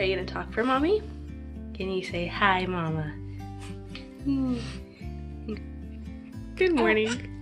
you gonna talk for mommy? Can you say hi, mama? Good morning.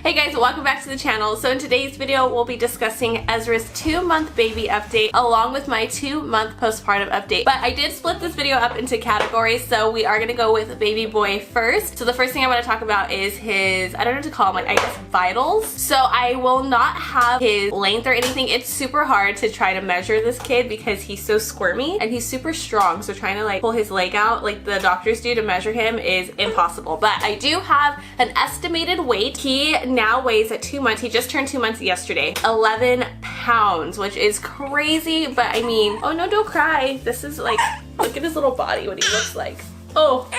Hey guys, welcome back to the channel. So in today's video, we'll be discussing Ezra's 2-month baby update along with my 2-month postpartum update. But I did split this video up into categories, so we are gonna go with baby boy first. So the first thing I want to talk about is his, I don't know what to call them, like I guess vitals. So I will not have his length or anything. It's super hard to try to measure this kid because he's so squirmy and he's super strong. So trying to like pull his leg out like the doctors do to measure him is impossible. But I do have an estimated weight. He now weighs at 2 months, he just turned 2 months yesterday, 11 pounds, which is crazy, but I mean, oh no, don't cry. This is like, look at his little body, what he looks like. Oh,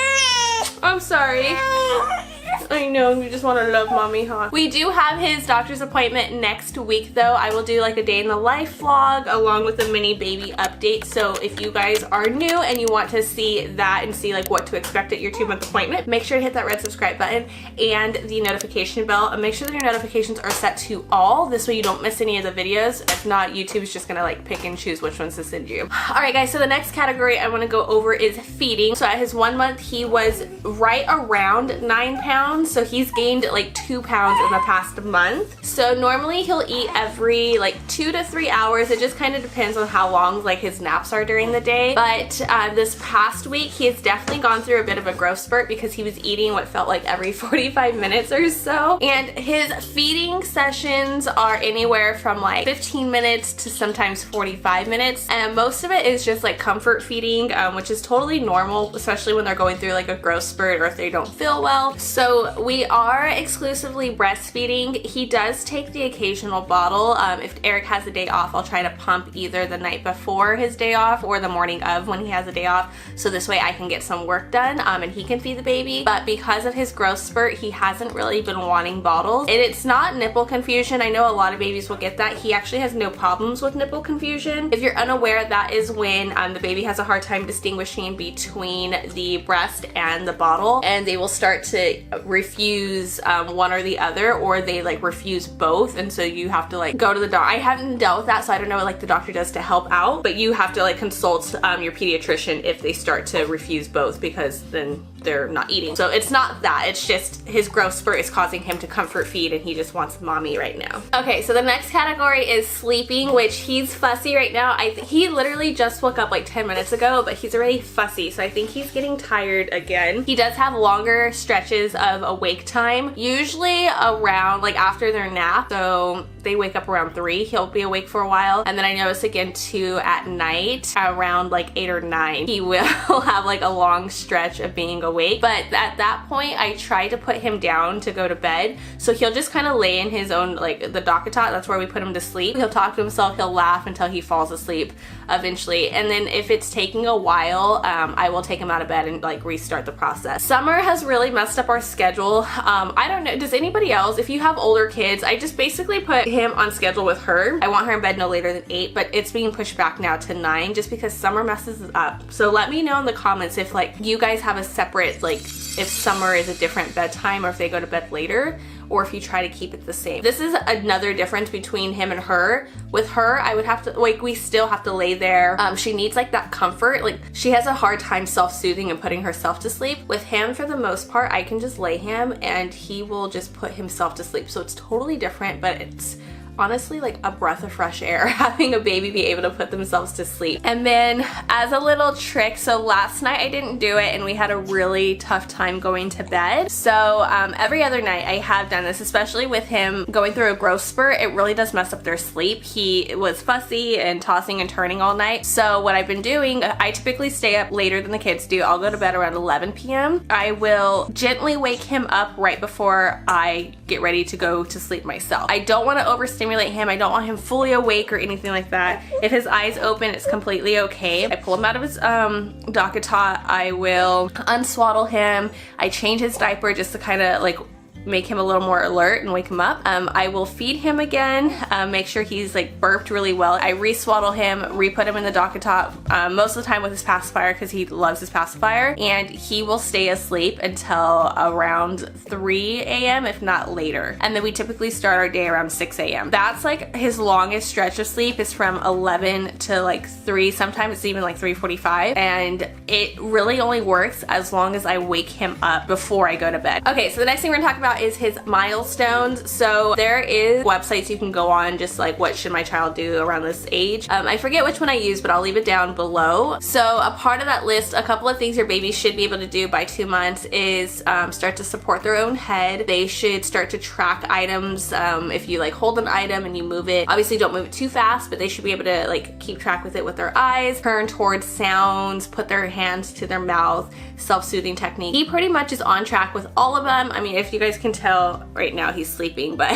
I'm sorry. I know, you just want to love mommy, huh? We do have his doctor's appointment next week though. I will do like a day in the life vlog along with a mini baby update. So if you guys are new and you want to see that and see like what to expect at your 2-month appointment, make sure to hit that red subscribe button and the notification bell, and make sure that your notifications are set to all. This way you don't miss any of the videos. If not, YouTube's just gonna like pick and choose which ones to send you. Alright guys, so the next category I want to go over is feeding. So at his 1 month, he was right around 9 pounds. So he's gained like 2 pounds in the past month. So normally he'll eat every like 2 to 3 hours. It just kind of depends on how long like his naps are during the day. But this past week he has definitely gone through a bit of a growth spurt because he was eating what felt like every 45 minutes or so. And his feeding sessions are anywhere from like 15 minutes to sometimes 45 minutes. And most of it is just like comfort feeding, which is totally normal, especially when they're going through like a growth spurt or if they don't feel well. So we are exclusively breastfeeding. He does take the occasional bottle. If Eric has a day off, I'll try to pump either the night before his day off or the morning of when he has a day off. So this way I can get some work done and he can feed the baby. But because of his growth spurt, he hasn't really been wanting bottles. And it's not nipple confusion. I know a lot of babies will get that. He actually has no problems with nipple confusion. If you're unaware, that is when the baby has a hard time distinguishing between the breast and the bottle, and they will start to refuse one or the other, or they like refuse both, and so you have to like go to the doctor. I haven't dealt with that, so I don't know what like the doctor does to help out, but you have to like consult your pediatrician if they start to refuse both, because then they're not eating. So it's not that, it's just his growth spurt is causing him to comfort feed and he just wants mommy right now. Okay, so the next category is sleeping, which he's fussy right now. He literally just woke up like 10 minutes ago, but he's already fussy, so I think he's getting tired again. He does have longer stretches of awake time, usually around like after their nap. So they wake up around 3, he'll be awake for a while, and then I notice again too at night around like 8 or 9 he will have like a long stretch of being awake. But at that point I try to put him down to go to bed, so he'll just kind of lay in his own like the dock-a-tot, that's where we put him to sleep. He'll talk to himself, he'll laugh until he falls asleep eventually, and then if it's taking a while I will take him out of bed and like restart the process. Summer has really messed up our schedule. I don't know, does anybody else, if you have older kids, I just basically put him on schedule with her. I want her in bed no later than 8, but it's being pushed back now to 9 just because summer messes it up. So let me know in the comments if like you guys have a separate, like if summer is a different bedtime or if they go to bed later, or if you try to keep it the same. This is another difference between him and her. With her, I would have to, like, we still have to lay there. She needs like that comfort. Like she has a hard time self-soothing and putting herself to sleep. With him, for the most part, I can just lay him and he will just put himself to sleep. So it's totally different, but it's honestly like a breath of fresh air having a baby be able to put themselves to sleep. And then as a little trick, so last night I didn't do it and we had a really tough time going to bed. So every other night I have done this, especially with him going through a growth spurt. It really does mess up their sleep. He was fussy and tossing and turning all night. So what I've been doing, I typically stay up later than the kids do. I'll go to bed around 11 p.m. I will gently wake him up right before I get ready to go to sleep myself. I don't want to overstimulate him. I don't want him fully awake or anything like that. If his eyes open, it's completely okay. I pull him out of his dock-a-tot. I will unswaddle him. I change his diaper just to kind of like make him a little more alert and wake him up. I will feed him again, make sure he's like burped really well. I re-swaddle him, re-put him in the docket top, most of the time with his pacifier because he loves his pacifier, and he will stay asleep until around 3 a.m. if not later. And then we typically start our day around 6 a.m. That's like his longest stretch of sleep is from 11 to like 3, sometimes it's even like 3:45, and it really only works as long as I wake him up before I go to bed. Okay, so the next thing we're gonna talk about is his milestones. So there is websites you can go on, just like what should my child do around this age. I forget which one I use, but I'll leave it down below. So a part of that list, a couple of things your baby should be able to do by 2 months is start to support their own head. They should start to track items. If you like hold an item and you move it, obviously don't move it too fast, but they should be able to like keep track with it with their eyes, turn towards sounds, put their hands to their mouth, self-soothing technique. He pretty much is on track with all of them. I mean, if you guys can tell right now he's sleeping, but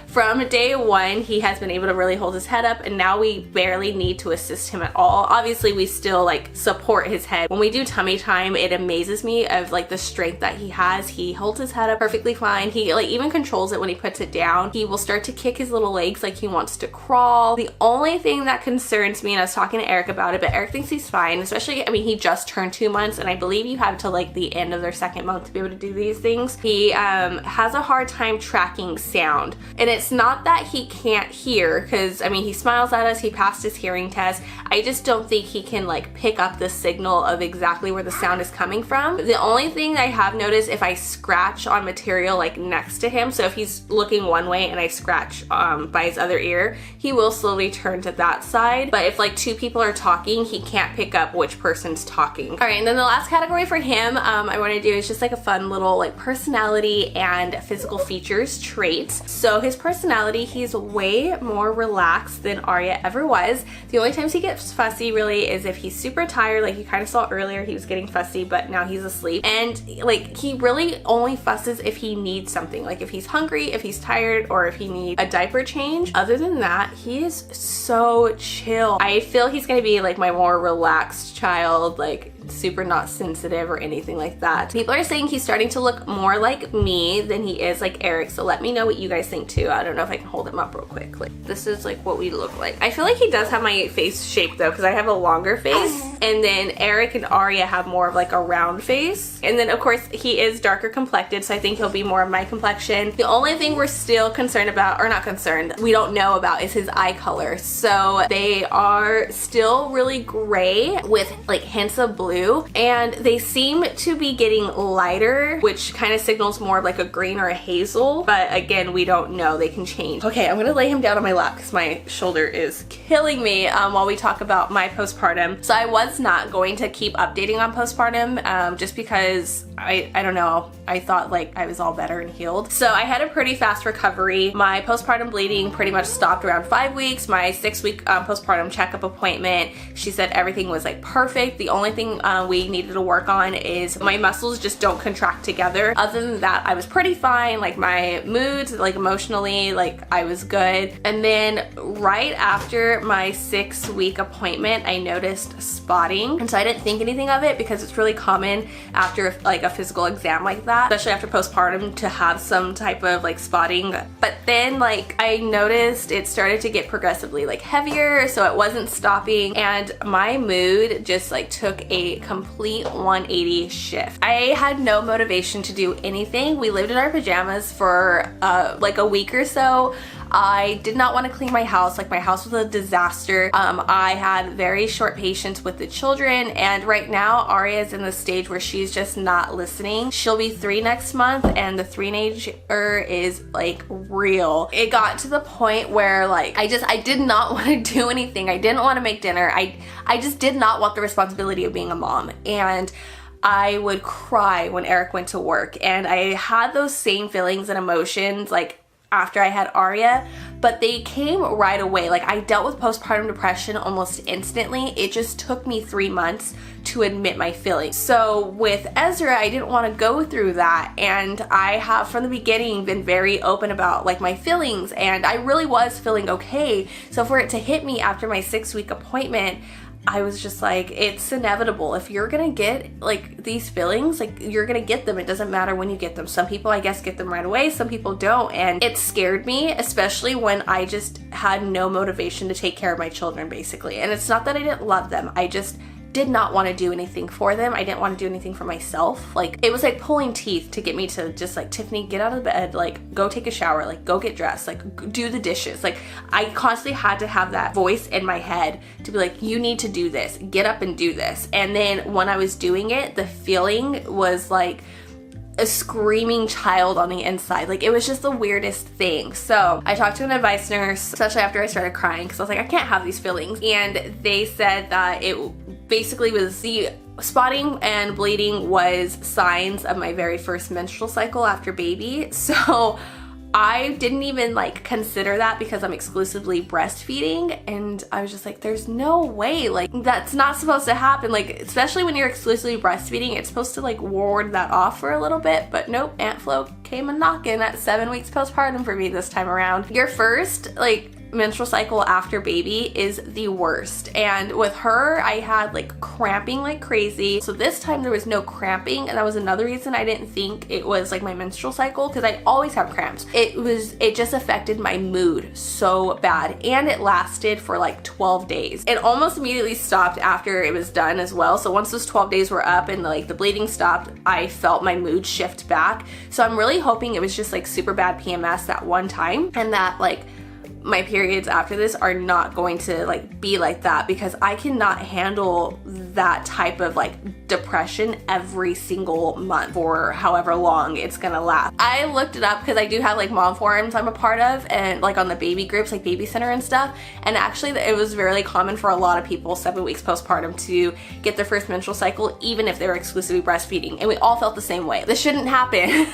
from day one he has been able to really hold his head up, and now we barely need to assist him at all. Obviously we still like support his head. When we do tummy time, it amazes me of like the strength that he has. He holds his head up perfectly fine. He like even controls it when he puts it down. He will start to kick his little legs like he wants to crawl. The only thing that concerns me, and I was talking to Eric about it, but Eric thinks he's fine, especially, I mean, he just turned 2 months, and I believe you have till like the end of their 2nd month to be able to do these things. He has a hard time tracking sound, and it's not that he can't hear, because I mean, he smiles at us, he passed his hearing test. I just don't think he can like pick up the signal of exactly where the sound is coming from. The only thing I have noticed, if I scratch on material like next to him, so if he's looking one way and I scratch by his other ear, he will slowly turn to that side. But if like 2 people are talking, he can't pick up which person's talking. All right, and then the last category for him I want to do is just like a fun little like personality and physical features traits. So his personality, he's way more relaxed than Aria ever was. The only times he gets fussy really is if he's super tired, like you kind of saw earlier he was getting fussy, but now he's asleep. And like he really only fusses if he needs something, like if he's hungry, if he's tired, or if he needs a diaper change. Other than that, he is so chill. I feel he's gonna be like my more relaxed child, like super not sensitive or anything like that. People are saying he's starting to look more like me than he is like Eric, so let me know what you guys think too. I don't know if I can hold him up real quick. Like this is like what we look like. I feel like he does have my face shape though, because I have a longer face, and then Eric and Aria have more of like a round face, and then of course he is darker complected, so I think he'll be more of my complexion. The only thing we're still concerned about, or not concerned, we don't know about, is his eye color. So they are still really gray with like hints of blue, and they seem to be getting lighter, which kind of signals more of like a green or a hazel, but again, we don't know. They can change. Okay, I'm gonna lay him down on my lap because my shoulder is killing me while we talk about my postpartum. So I was not going to keep updating on postpartum just because I don't know, I thought like I was all better and healed. So I had a pretty fast recovery. My postpartum bleeding pretty much stopped around 5 weeks. My 6-week postpartum checkup appointment, she said everything was like perfect. The only thing we needed to work on is my muscles just don't contract together. Other than that, I was pretty fine. Like my moods, like emotionally, like I was good. And then right after my 6-week appointment, I noticed spotting, and so I didn't think anything of it because it's really common after like a physical exam like that, especially after postpartum, to have some type of like spotting. But then like I noticed it started to get progressively like heavier, so it wasn't stopping, and my mood just like took a complete 180 shift. I had no motivation to do anything. We lived in our pajamas for like a week or so. I did not want to clean my house. Like my house was a disaster. I had very short patience with the children, and right now Aria is in the stage where she's just not listening. She'll be 3 next month, and the 3-nager is like real. It got to the point where like I did not want to do anything. I didn't want to make dinner. I just did not want the responsibility of being a mom, and I would cry when Eric went to work, and I had those same feelings and emotions like after I had Aria, but they came right away. Like I dealt with postpartum depression almost instantly. It just took me 3 months to admit my feelings. So with Ezra, I didn't want to go through that, and I have from the beginning been very open about like my feelings, and I really was feeling okay. So for it to hit me after my 6-week appointment, I was just like, it's inevitable. If you're gonna get like these feelings, like you're gonna get them. It doesn't matter when you get them. Some people, I guess, get them right away. Some people don't. And it scared me, especially when I just had no motivation to take care of my children, basically. And it's not that I didn't love them. I just did not want to do anything for them. I didn't want to do anything for myself. Like, it was like pulling teeth to get me to just like, Tiffany, get out of bed, like go take a shower, like go get dressed, like do the dishes. Like, I constantly had to have that voice in my head to be like, you need to do this, get up and do this. And then when I was doing it, the feeling was like a screaming child on the inside. Like, it was just the weirdest thing. So I talked to an advice nurse, especially after I started crying, because I was like, I can't have these feelings. And they said that it basically was the spotting and bleeding was signs of my very first menstrual cycle after baby. So I didn't even like consider that because I'm exclusively breastfeeding, and I was just like, there's no way, like that's not supposed to happen. Like, especially when you're exclusively breastfeeding, it's supposed to like ward that off for a little bit. But nope, Aunt Flo came a knocking at 7 weeks postpartum for me this time around. Your first like menstrual cycle after baby is the worst, and with her I had like cramping like crazy. So this time there was no cramping, and that was another reason I didn't think it was like my menstrual cycle, because I always have cramps. It just affected my mood so bad, and it lasted for like 12 days. It almost immediately stopped after it was done as well. So once those 12 days were up and like the bleeding stopped, I felt my mood shift back. So I'm really hoping it was just like super bad PMS that one time, and that like my periods after this are not going to like be like that, because I cannot handle that type of like depression every single month for however long it's gonna last. I looked it up because I do have like mom forums I'm a part of, and like on the baby groups like Baby Center and stuff, and actually it was really common for a lot of people 7 weeks postpartum to get their first menstrual cycle even if they were exclusively breastfeeding, and we all felt the same way. This shouldn't happen.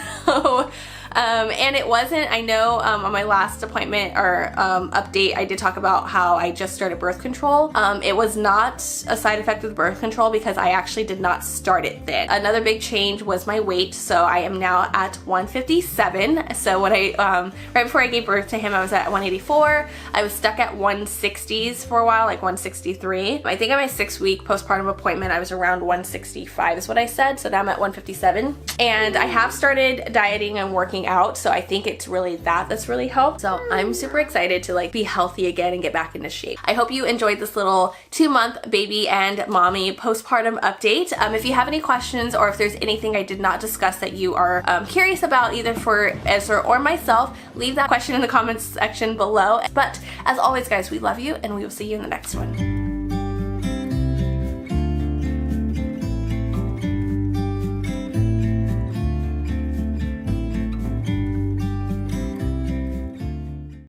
And it wasn't, I know on my last appointment or update, I did talk about how I just started birth control. It was not a side effect of the birth control because I actually did not start it then. Another big change was my weight. So I am now at 157. So when right before I gave birth to him, I was at 184. I was stuck at 160s for a while, like 163. I think at my 6-week postpartum appointment, I was around 165 is what I said. So now I'm at 157. And I have started dieting and working out, so I think it's really that's really helped. So I'm super excited to like be healthy again and get back into shape. I hope you enjoyed this little 2-month baby and mommy postpartum update. If you have any questions, or if there's anything I did not discuss that you are curious about either for Ezra or myself, leave that question in the comments section below. But as always guys, we love you, and we will see you in the next one.